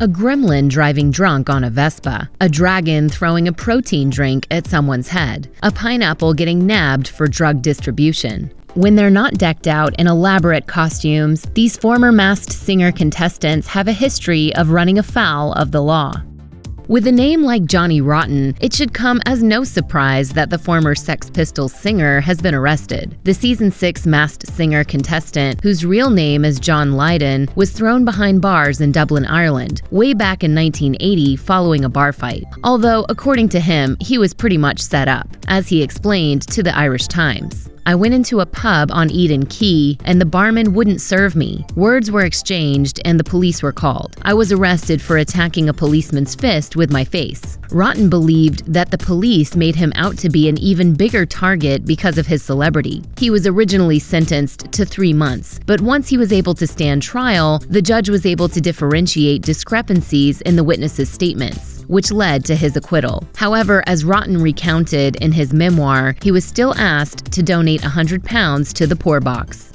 a gremlin driving drunk on a Vespa, a dragon throwing a protein drink at someone's head, a pineapple getting nabbed for drug distribution. When they're not decked out in elaborate costumes, these former Masked Singer contestants have a history of running afoul of the law. With a name like Johnny Rotten, it should come as no surprise that the former Sex Pistols singer has been arrested. The Season 6 Masked Singer contestant, whose real name is John Lydon, was thrown behind bars in Dublin, Ireland, way back in 1980 following a bar fight. Although, according to him, he was pretty much set up, as he explained to the Irish Times. I went into a pub on Eden Quay, and the barman wouldn't serve me. Words were exchanged, and the police were called. I was arrested for attacking a policeman's fist with my face. Rotten believed that the police made him out to be an even bigger target because of his celebrity. He was originally sentenced to 3 months, but once he was able to stand trial, the judge was able to differentiate discrepancies in the witnesses' statements, which led to his acquittal. However, as Rotten recounted in his memoir, he was still asked to donate £100 to the poor box.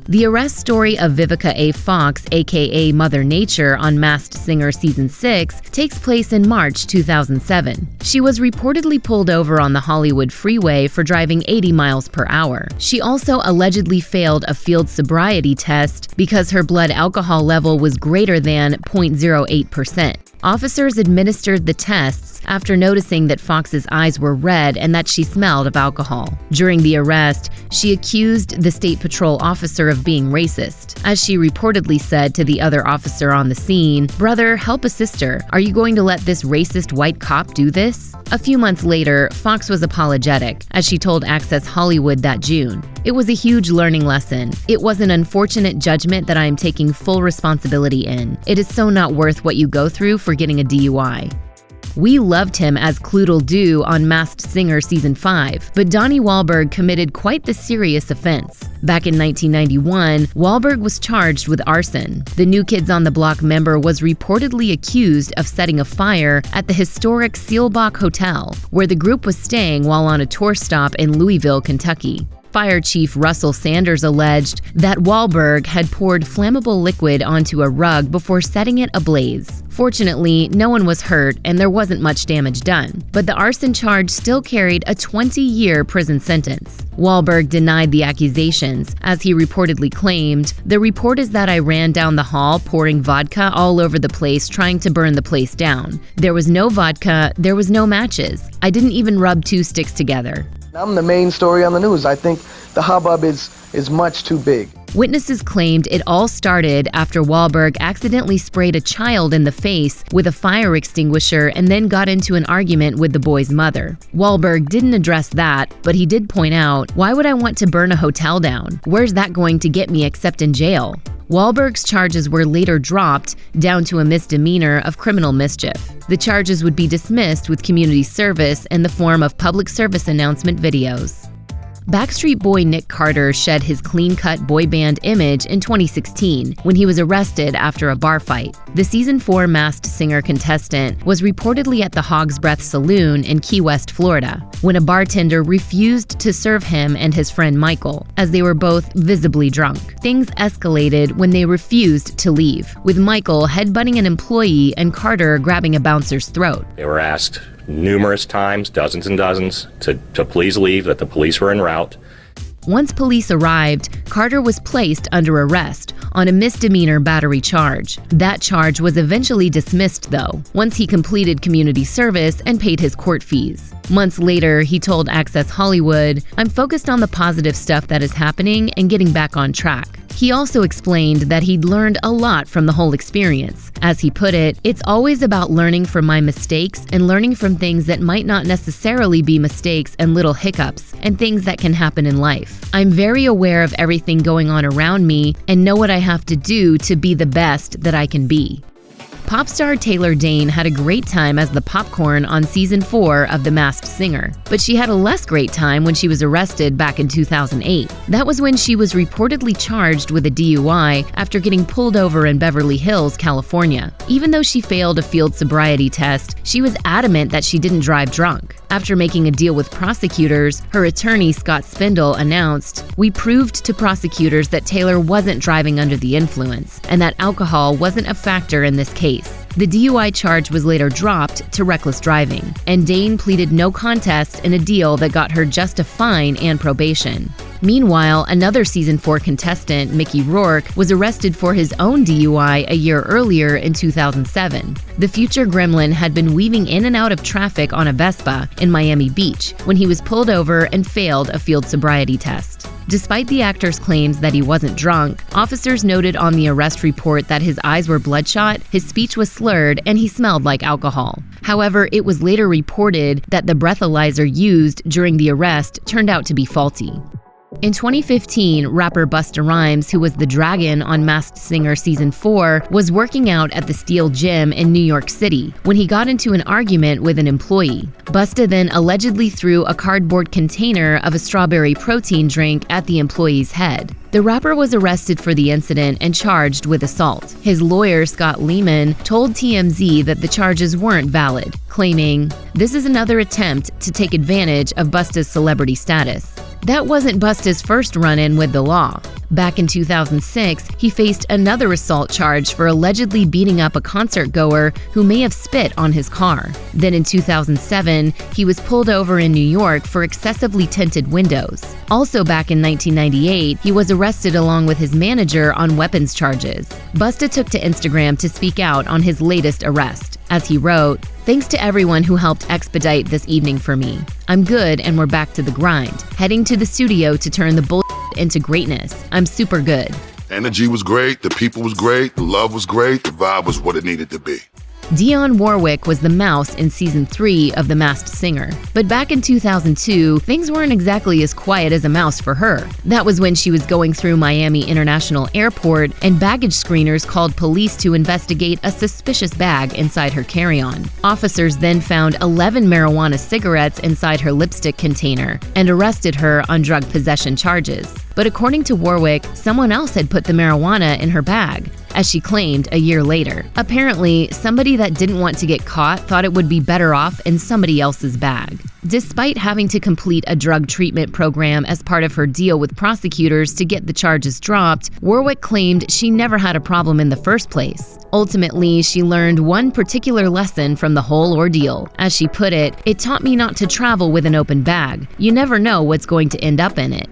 The arrest story of Vivica A. Fox, aka Mother Nature, on Masked Singer Season 6 takes place in March 2007. She was reportedly pulled over on the Hollywood freeway for driving 80 miles per hour. She also allegedly failed a field sobriety test because her blood alcohol level was greater than 0.08%. Officers administered the tests after noticing that Fox's eyes were red and that she smelled of alcohol. During the arrest, she accused the state patrol officer of being racist, as she reportedly said to the other officer on the scene, "Brother, help a sister. Are you going to let this racist white cop do this?" A few months later, Fox was apologetic, as she told Access Hollywood that June. "It was a huge learning lesson. It was an unfortunate judgment that I am taking full responsibility in. It is so not worth what you go through for getting a DUI." We loved him as Cloodle Doo on Masked Singer Season 5, but Donnie Wahlberg committed quite the serious offense. Back in 1991, Wahlberg was charged with arson. The New Kids on the Block member was reportedly accused of setting a fire at the historic Seelbach Hotel, where the group was staying while on a tour stop in Louisville, Kentucky. Fire Chief Russell Sanders alleged that Wahlberg had poured flammable liquid onto a rug before setting it ablaze. Fortunately, no one was hurt and there wasn't much damage done, but the arson charge still carried a 20-year prison sentence. Wahlberg denied the accusations, as he reportedly claimed, "The report is that I ran down the hall pouring vodka all over the place trying to burn the place down. There was no vodka, there was no matches. I didn't even rub 2 sticks together." I'm the main story on the news. I think the hubbub is much too big. Witnesses claimed it all started after Wahlberg accidentally sprayed a child in the face with a fire extinguisher and then got into an argument with the boy's mother. Wahlberg didn't address that, but he did point out, "Why would I want to burn a hotel down? Where's that going to get me except in jail?" Wahlberg's charges were later dropped down to a misdemeanor of criminal mischief. The charges would be dismissed with community service in the form of public service announcement videos. Backstreet Boy Nick Carter shed his clean-cut boy band image in 2016 when he was arrested after a bar fight. The Season 4 Masked Singer contestant was reportedly at the Hog's Breath Saloon in Key West, Florida, when a bartender refused to serve him and his friend Michael, as they were both visibly drunk. Things escalated when they refused to leave, with Michael headbutting an employee and Carter grabbing a bouncer's throat. They were asked numerous times, dozens and dozens, to please leave, that the police were en route. Once police arrived, Carter was placed under arrest on a misdemeanor battery charge. That charge was eventually dismissed, though, once he completed community service and paid his court fees. Months later, he told Access Hollywood, "I'm focused on the positive stuff that is happening and getting back on track." He also explained that he'd learned a lot from the whole experience. As he put it, "It's always about learning from my mistakes and learning from things that might not necessarily be mistakes and little hiccups and things that can happen in life. I'm very aware of everything going on around me and know what I have to do to be the best that I can be." Pop star Taylor Dayne had a great time as the popcorn on Season 4 of The Masked Singer, but she had a less great time when she was arrested back in 2008. That was when she was reportedly charged with a DUI after getting pulled over in Beverly Hills, California. Even though she failed a field sobriety test, she was adamant that she didn't drive drunk. After making a deal with prosecutors, her attorney Scott Spindle announced, "We proved to prosecutors that Taylor wasn't driving under the influence and that alcohol wasn't a factor in this case." The DUI charge was later dropped to reckless driving, and Dayne pleaded no contest in a deal that got her just a fine and probation. Meanwhile, another Season 4 contestant, Rourke, was arrested for his own DUI a year earlier in 2007. The future gremlin had been weaving in and out of traffic on a Vespa in Miami Beach when he was pulled over and failed a field sobriety test. Despite the actor's claims that he wasn't drunk, officers noted on the arrest report that his eyes were bloodshot, his speech was slurred, and he smelled like alcohol. However, it was later reported that the breathalyzer used during the arrest turned out to be faulty. In 2015, rapper Busta Rhymes, who was the dragon on Masked Singer Season 4, was working out at the Steel Gym in New York City when he got into an argument with an employee. Busta then allegedly threw a cardboard container of a strawberry protein drink at the employee's head. The rapper was arrested for the incident and charged with assault. His lawyer, Scott Lehman, told TMZ that the charges weren't valid, claiming, "This is another attempt to take advantage of Busta's celebrity status." That wasn't Busta's first run-in with the law. Back in 2006, he faced another assault charge for allegedly beating up a concert-goer who may have spit on his car. Then in 2007, he was pulled over in New York for excessively tinted windows. Also back in 1998, he was arrested along with his manager on weapons charges. Busta took to Instagram to speak out on his latest arrest. As he wrote, "Thanks to everyone who helped expedite this evening for me. I'm good and we're back to the grind. Heading to the studio to turn the bullshit into greatness. I'm super good." Energy was great, the people was great, the love was great, the vibe was what it needed to be. Dionne Warwick was the mouse in Season 3 of The Masked Singer. But back in 2002, things weren't exactly as quiet as a mouse for her. That was when she was going through Miami International Airport and baggage screeners called police to investigate a suspicious bag inside her carry-on. Officers then found 11 marijuana cigarettes inside her lipstick container and arrested her on drug possession charges. But according to Warwick, someone else had put the marijuana in her bag, as she claimed a year later. Apparently, somebody that didn't want to get caught thought it would be better off in somebody else's bag. Despite having to complete a drug treatment program as part of her deal with prosecutors to get the charges dropped, Warwick claimed she never had a problem in the first place. Ultimately, she learned one particular lesson from the whole ordeal. As she put it, "It taught me not to travel with an open bag. You never know what's going to end up in it."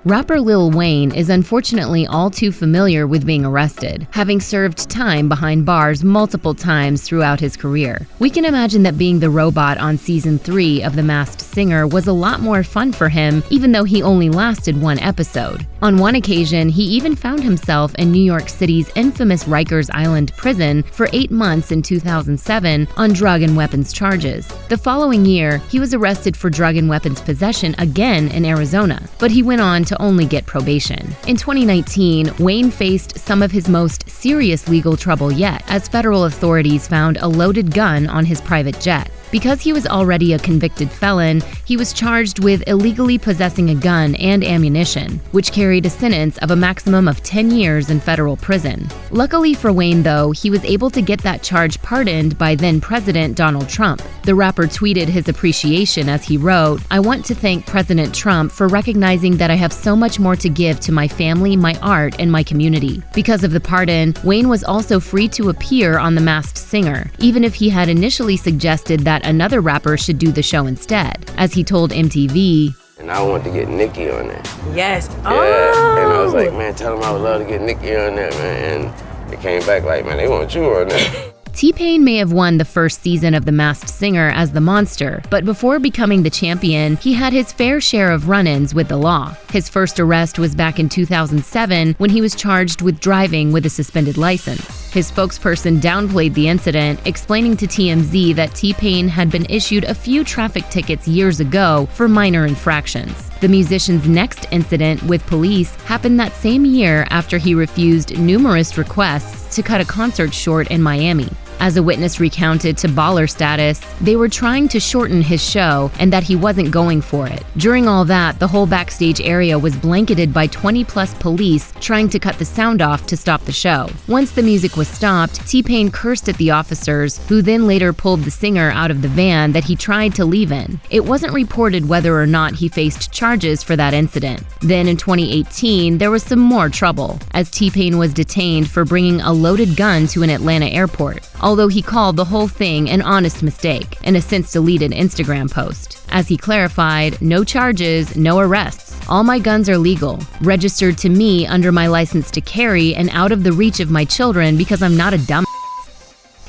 Rapper Lil Wayne is unfortunately all too familiar with being arrested, having served time behind bars multiple times throughout his career. We can imagine that being the robot on Season 3 of The Masked Singer was a lot more fun for him, even though he only lasted one episode. On one occasion, he even found himself in New York City's infamous Rikers Island prison for 8 months in 2007 on drug and weapons charges. The following year, he was arrested for drug and weapons possession again in Arizona, but he went on to only get probation. In 2019, Wayne faced some of his most serious legal trouble yet, as federal authorities found a loaded gun on his private jet. Because he was already a convicted felon, he was charged with illegally possessing a gun and ammunition, which carried a sentence of a maximum of 10 years in federal prison. Luckily for Wayne, though, he was able to get that charge pardoned by then-President Donald Trump. The rapper tweeted his appreciation as he wrote, "I want to thank President Trump for recognizing that I have so much more to give to my family, my art, and my community." Because of the pardon, Wayne was also free to appear on The Masked Singer, even if he had initially suggested that another rapper should do the show instead. As he told MTV, "And I wanted to get Nicki on there." Yes. Yeah. Oh. And I was like, "Man, tell them I would love to get Nicki on there, man." And they came back like, "Man, they want you on there." T-Pain may have won the first season of The Masked Singer as the monster, but before becoming the champion, he had his fair share of run-ins with the law. His first arrest was back in 2007 when he was charged with driving with a suspended license. His spokesperson downplayed the incident, explaining to TMZ that T-Pain had been issued a few traffic tickets years ago for minor infractions. The musician's next incident with police happened that same year after he refused numerous requests to cut a concert short in Miami. As a witness recounted to Baller Status, they were trying to shorten his show and that he wasn't going for it. During all that, the whole backstage area was blanketed by 20+ police trying to cut the sound off to stop the show. Once the music was stopped, T-Pain cursed at the officers, who then later pulled the singer out of the van that he tried to leave in. It wasn't reported whether or not he faced charges for that incident. Then in 2018, there was some more trouble, as T-Pain was detained for bringing a loaded gun to an Atlanta airport. although he called the whole thing an honest mistake in a since-deleted Instagram post. As he clarified, no charges, no arrests. All my guns are legal, registered to me under my license to carry and out of the reach of my children because I'm not a dumb.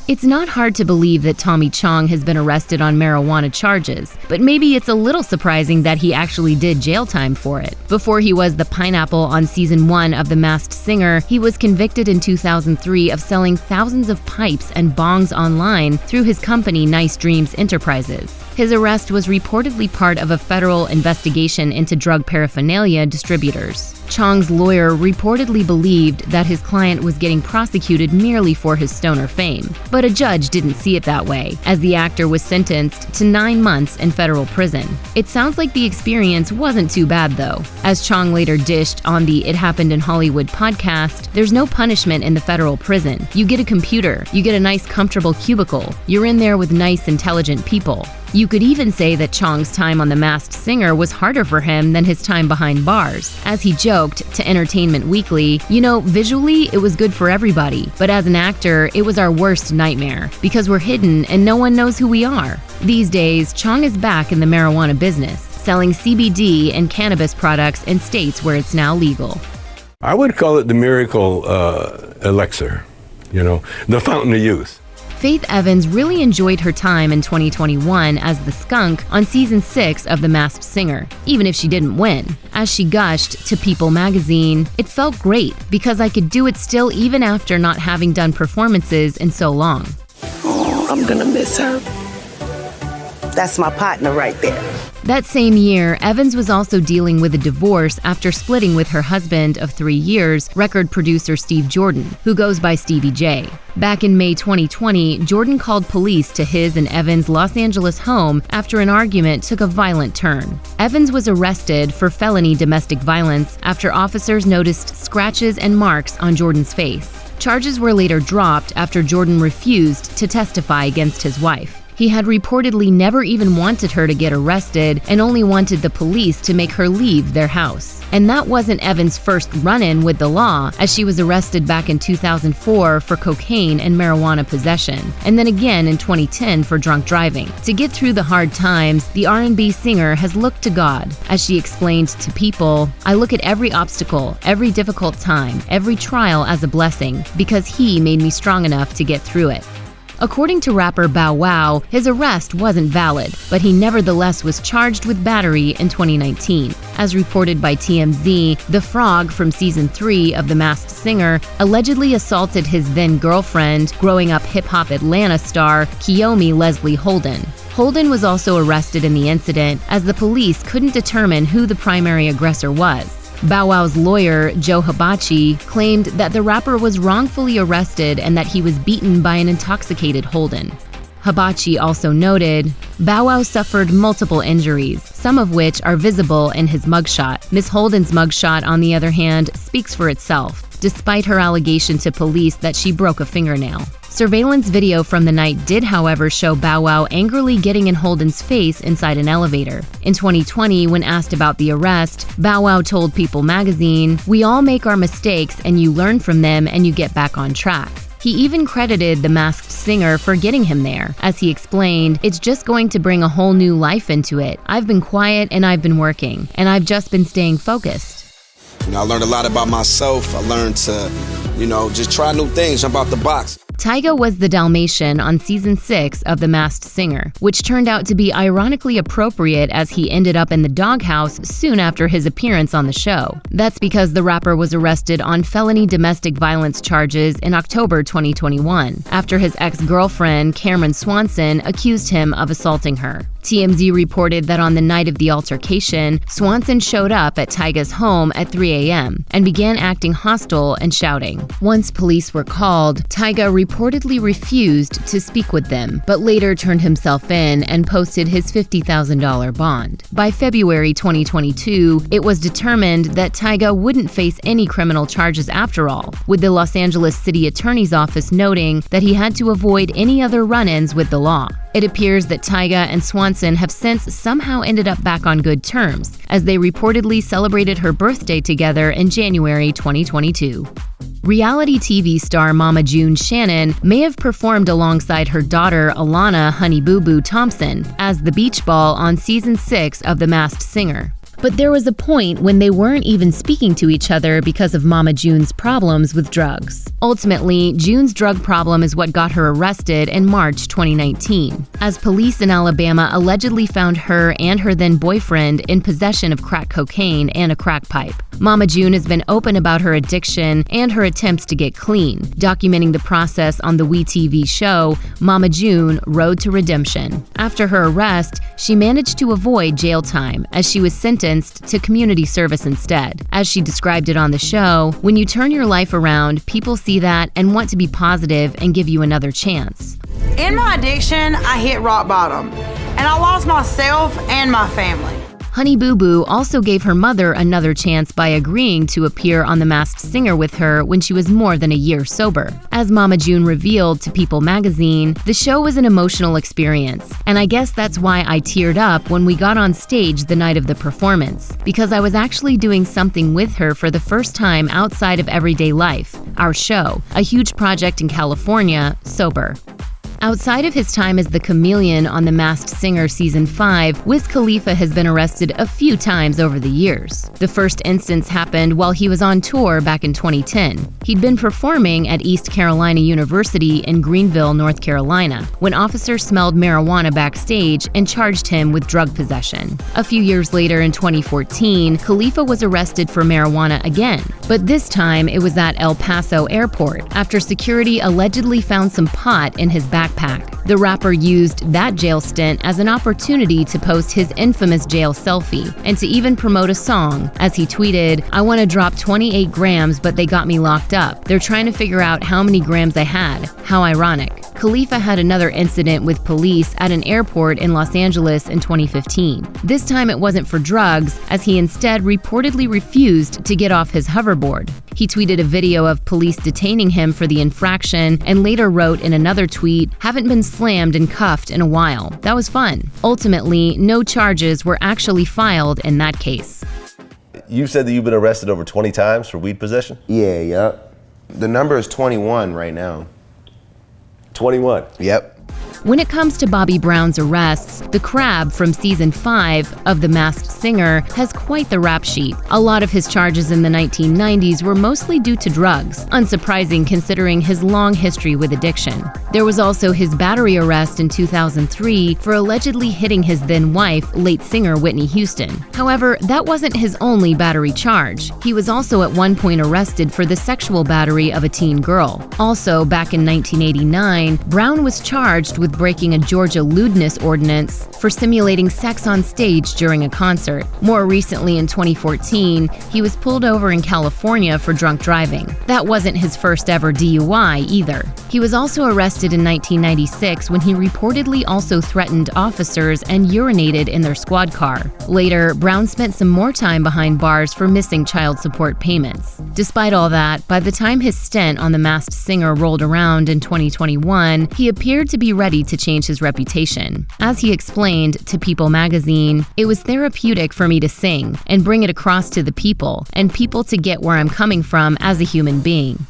It's not hard to believe that Tommy Chong has been arrested on marijuana charges, but maybe it's a little surprising that he actually did jail time for it. Before he was the pineapple on season 1 of The Masked Singer, he was convicted in 2003 of selling thousands of pipes and bongs online through his company Nice Dreams Enterprises. His arrest was reportedly part of a federal investigation into drug paraphernalia distributors. Chong's lawyer reportedly believed that his client was getting prosecuted merely for his stoner fame, but a judge didn't see it that way, as the actor was sentenced to 9 months in federal prison. It sounds like the experience wasn't too bad though. As Chong later dished on the It Happened in Hollywood podcast, there's no punishment in the federal prison. You get a computer, you get a nice comfortable cubicle, you're in there with nice intelligent people. You could even say that Chong's time on The Masked Singer was harder for him than his time behind bars. As he joked to Entertainment Weekly, "You know, visually it was good for everybody, but as an actor, it was our worst nightmare, because we're hidden and no one knows who we are." These days, Chong is back in the marijuana business, selling CBD and cannabis products in states where it's now legal. I would call it the miracle elixir, the fountain of youth. Faith Evans really enjoyed her time in 2021 as the skunk on season 6 of The Masked Singer, even if she didn't win. As she gushed to People magazine, "It felt great because I could do it still even after not having done performances in so long." Oh, I'm gonna miss her. That's my partner right there. That same year, Evans was also dealing with a divorce after splitting with her husband of 3 years, record producer Steve Jordan, who goes by Stevie J. Back in May 2020, Jordan called police to his and Evans' Los Angeles home after an argument took a violent turn. Evans was arrested for felony domestic violence after officers noticed scratches and marks on Jordan's face. Charges were later dropped after Jordan refused to testify against his wife. He had reportedly never even wanted her to get arrested and only wanted the police to make her leave their house. And that wasn't Evans' first run-in with the law, as she was arrested back in 2004 for cocaine and marijuana possession, and then again in 2010 for drunk driving. To get through the hard times, the R&B singer has looked to God. As she explained to People, "I look at every obstacle, every difficult time, every trial as a blessing, because He made me strong enough to get through it." According to rapper Bow Wow, his arrest wasn't valid, but he nevertheless was charged with battery in 2019. As reported by TMZ, the Frog from season 3 of The Masked Singer allegedly assaulted his then-girlfriend, growing-up hip-hop Atlanta star Kiyomi Leslie Holden. Holden was also arrested in the incident, as the police couldn't determine who the primary aggressor was. Bow Wow's lawyer, Joe Hibachi, claimed that the rapper was wrongfully arrested and that he was beaten by an intoxicated Holden. Hibachi also noted, Bow Wow suffered multiple injuries, some of which are visible in his mugshot. Ms. Holden's mugshot, on the other hand, speaks for itself, despite her allegation to police that she broke a fingernail. Surveillance video from the night did, however, show Bow Wow angrily getting in Holden's face inside an elevator. In 2020, when asked about the arrest, Bow Wow told People magazine, "We all make our mistakes and you learn from them and you get back on track." He even credited The Masked Singer for getting him there. As he explained, "It's just going to bring a whole new life into it. I've been quiet and I've been working, and I've just been staying focused." I learned a lot about myself. I learned to, just try new things, jump out the box. Tyga was the Dalmatian on season 6 of The Masked Singer, which turned out to be ironically appropriate as he ended up in the doghouse soon after his appearance on the show. That's because the rapper was arrested on felony domestic violence charges in October 2021, after his ex-girlfriend, Cameron Swanson, accused him of assaulting her. TMZ reported that on the night of the altercation, Swanson showed up at Tyga's home at 3 a.m. and began acting hostile and shouting. Once police were called, Tyga reportedly refused to speak with them, but later turned himself in and posted his $50,000 bond. By February 2022, it was determined that Tyga wouldn't face any criminal charges after all, with the Los Angeles City Attorney's Office noting that he had to avoid any other run-ins with the law. It appears that Tyga and Swanson have since somehow ended up back on good terms, as they reportedly celebrated her birthday together in January 2022. Reality TV star Mama June Shannon may have performed alongside her daughter Alana Honey Boo Boo Thompson as the beach ball on season 6 of The Masked Singer. But there was a point when they weren't even speaking to each other because of Mama June's problems with drugs. Ultimately, June's drug problem is what got her arrested in March 2019, as police in Alabama allegedly found her and her then-boyfriend in possession of crack cocaine and a crack pipe. Mama June has been open about her addiction and her attempts to get clean, documenting the process on the WeTV show Mama June: Road to Redemption. After her arrest, she managed to avoid jail time as she was sentenced to community service instead. As she described it on the show, when you turn your life around, people see that and want to be positive and give you another chance. In my addiction, I hit rock bottom, and I lost myself and my family. Honey Boo Boo also gave her mother another chance by agreeing to appear on The Masked Singer with her when she was more than a year sober. As Mama June revealed to People magazine, the show was an emotional experience, and I guess that's why I teared up when we got on stage the night of the performance, because I was actually doing something with her for the first time outside of everyday life, our show, a huge project in California, sober. Outside of his time as the chameleon on The Masked Singer Season 5, Wiz Khalifa has been arrested a few times over the years. The first instance happened while he was on tour back in 2010. He'd been performing at East Carolina University in Greenville, North Carolina, when officers smelled marijuana backstage and charged him with drug possession. A few years later in 2014, Khalifa was arrested for marijuana again, but this time it was at El Paso Airport after security allegedly found some pot in his backpack. The rapper used that jail stint as an opportunity to post his infamous jail selfie and to even promote a song, as he tweeted, "I want to drop 28 grams, but they got me locked up. They're trying to figure out how many grams I had. How ironic." Khalifa had another incident with police at an airport in Los Angeles in 2015. This time it wasn't for drugs, as he instead reportedly refused to get off his hoverboard. He tweeted a video of police detaining him for the infraction and later wrote in another tweet, "Haven't been slammed and cuffed in a while. That was fun." Ultimately, no charges were actually filed in that case. You said that you've been arrested over 20 times for weed possession? Yeah. The number is 21 right now. 21? Yep. When it comes to Bobby Brown's arrests, the Crab from Season 5 of The Masked Singer has quite the rap sheet. A lot of his charges in the 1990s were mostly due to drugs, unsurprising considering his long history with addiction. There was also his battery arrest in 2003 for allegedly hitting his then-wife, late singer Whitney Houston. However, that wasn't his only battery charge. He was also at one point arrested for the sexual battery of a teen girl. Also, back in 1989, Brown was charged with breaking a Georgia lewdness ordinance for simulating sex on stage during a concert. More recently, in 2014, he was pulled over in California for drunk driving. That wasn't his first ever DUI either. He was also arrested in 1996 when he reportedly also threatened officers and urinated in their squad car. Later, Brown spent some more time behind bars for missing child support payments. Despite all that, by the time his stint on The Masked Singer rolled around in 2021, he appeared to be ready to change his reputation. As he explained to People magazine, "It was therapeutic for me to sing and bring it across to the people, and people to get where I'm coming from as a human being."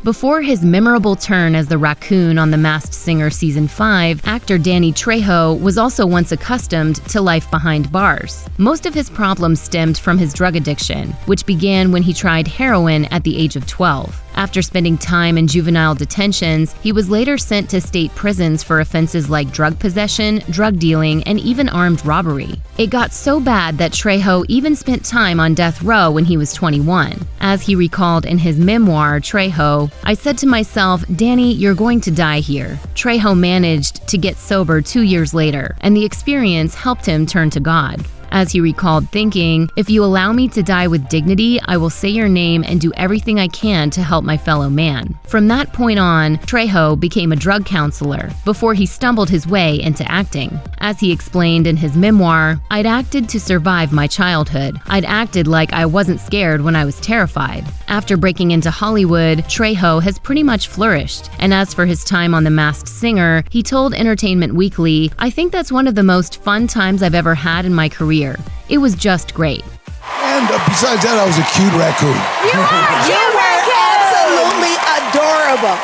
Before his memorable turn as the raccoon on The Masked Singer Season 5, actor Danny Trejo was also once accustomed to life behind bars. Most of his problems stemmed from his drug addiction, which began when he tried heroin at the age of 12. After spending time in juvenile detentions, he was later sent to state prisons for offenses like drug possession, drug dealing, and even armed robbery. It got so bad that Trejo even spent time on death row when he was 21. As he recalled in his memoir, Trejo, "I said to myself, Danny, you're going to die here." Trejo managed to get sober 2 years later, and the experience helped him turn to God. As he recalled thinking, "If you allow me to die with dignity, I will say your name and do everything I can to help my fellow man." From that point on, Trejo became a drug counselor before he stumbled his way into acting. As he explained in his memoir, "I'd acted to survive my childhood. I'd acted like I wasn't scared when I was terrified." After breaking into Hollywood, Trejo has pretty much flourished. And as for his time on The Masked Singer, he told Entertainment Weekly, "I think that's one of the most fun times I've ever had in my career. It was just great." And besides that, I was a cute raccoon. You were absolutely. absolutely adorable.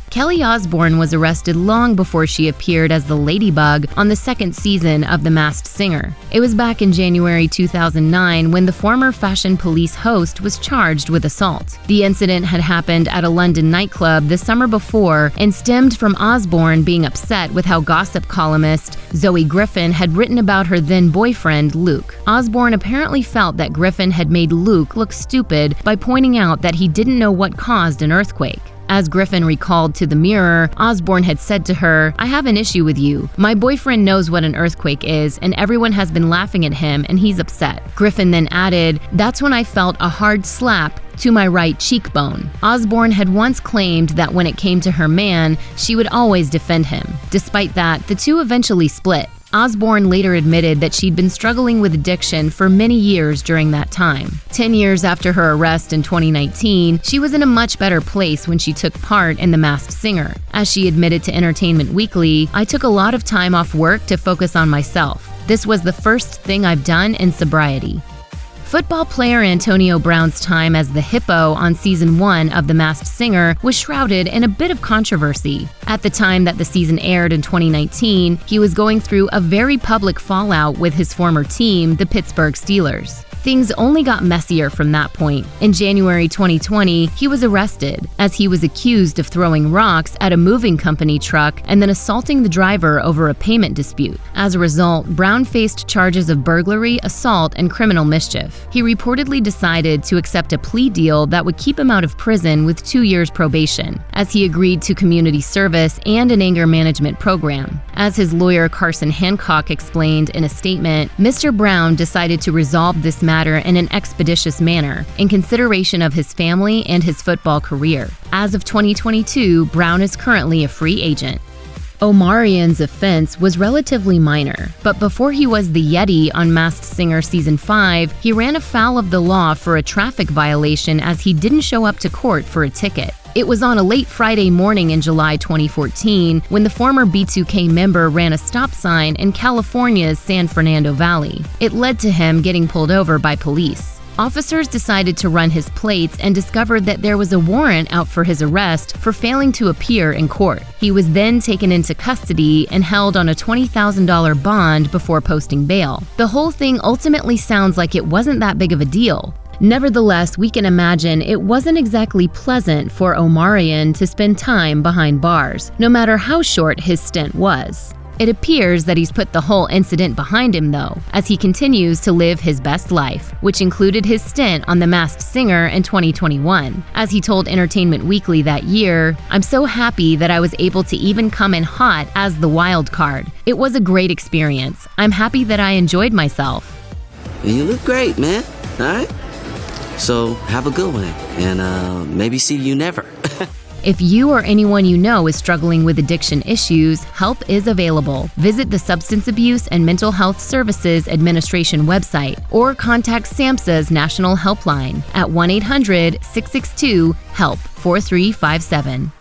Kelly Osbourne was arrested long before she appeared as the Ladybug on the second season of The Masked Singer. It was back in January 2009 when the former Fashion Police host was charged with assault. The incident had happened at a London nightclub the summer before and stemmed from Osbourne being upset with how gossip columnist Zoe Griffin had written about her then-boyfriend, Luke. Osbourne apparently felt that Griffin had made Luke look stupid by pointing out that he didn't know what caused an earthquake. As Griffin recalled to the Mirror, Osbourne had said to her, "I have an issue with you. My boyfriend knows what an earthquake is, and everyone has been laughing at him, and he's upset." Griffin then added, "That's when I felt a hard slap to my right cheekbone." Osbourne had once claimed that when it came to her man, she would always defend him. Despite that, the two eventually split. Osbourne later admitted that she'd been struggling with addiction for many years during that time. 10 years after her arrest in 2019, she was in a much better place when she took part in The Masked Singer. As she admitted to Entertainment Weekly, "I took a lot of time off work to focus on myself. This was the first thing I've done in sobriety." Football player Antonio Brown's time as the Hippo on Season 1 of The Masked Singer was shrouded in a bit of controversy. At the time that the season aired in 2019, he was going through a very public fallout with his former team, the Pittsburgh Steelers. Things only got messier from that point. In January 2020, he was arrested as he was accused of throwing rocks at a moving company truck and then assaulting the driver over a payment dispute. As a result, Brown faced charges of burglary, assault, and criminal mischief. He reportedly decided to accept a plea deal that would keep him out of prison with 2 years probation, as he agreed to community service and an anger management program. As his lawyer Carson Hancock explained in a statement, Mr. Brown decided to resolve this matter in an expeditious manner, in consideration of his family and his football career. As of 2022, Brown is currently a free agent. Omarion's offense was relatively minor, but before he was the Yeti on Masked Singer Season 5, he ran afoul of the law for a traffic violation as he didn't show up to court for a ticket. It was on a late Friday morning in July 2014 when the former B2K member ran a stop sign in California's San Fernando Valley. It led to him getting pulled over by police. Officers decided to run his plates and discovered that there was a warrant out for his arrest for failing to appear in court. He was then taken into custody and held on a $20,000 bond before posting bail. The whole thing ultimately sounds like it wasn't that big of a deal. Nevertheless, we can imagine it wasn't exactly pleasant for Omarion to spend time behind bars, no matter how short his stint was. It appears that he's put the whole incident behind him, though, as he continues to live his best life, which included his stint on The Masked Singer in 2021. As he told Entertainment Weekly that year, "I'm so happy that I was able to even come in hot as the wild card. It was a great experience. I'm happy that I enjoyed myself." You look great, man. All right? So have a good one, and maybe see you never. If you or anyone you know is struggling with addiction issues, help is available. Visit the Substance Abuse and Mental Health Services Administration website or contact SAMHSA's National Helpline at 1-800-662-HELP 4357.